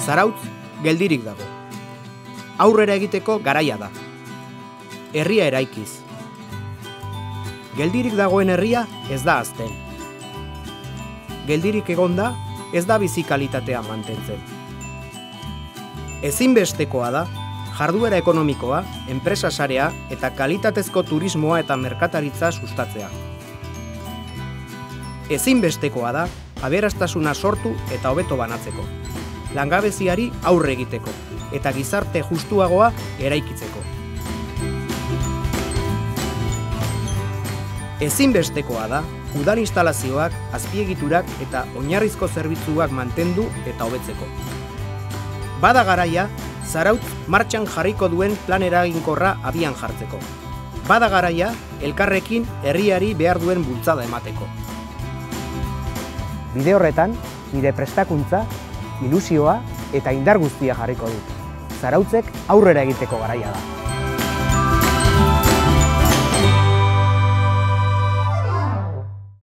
Zarautz geldirik dago. Aurrera egiteko garaia da. Herria eraikiz. Geldirik dagoen herria ez da hazten. Geldirik egonda ez da bizi kalitatea mantentzen. Ezinbestekoa da jarduera ekonomikoa, enpresa sarea eta kalitatezko turismoa eta merkataritza sustatzea. Ezinbestekoa da aberastasuna sortu eta hobeto banatzeko, langabeziari aurre egiteko eta gizarte justuagoa eraikitzeko. Ezinbestekoa da udal instalazioak, azpiegiturak eta oinarrizko zerbitzuak mantendu eta hobetzeko. Bada garaia, Zarautz martxan jarriko duen plan eraginkorra abian jartzeko. Bada garaia, elkarrekin herriari behar duen bultzada emateko. Bide horretan, nire prestakuntza, ilusioa eta indar guztia jarriko dut. Zarautzek aurrera egiteko garaia da.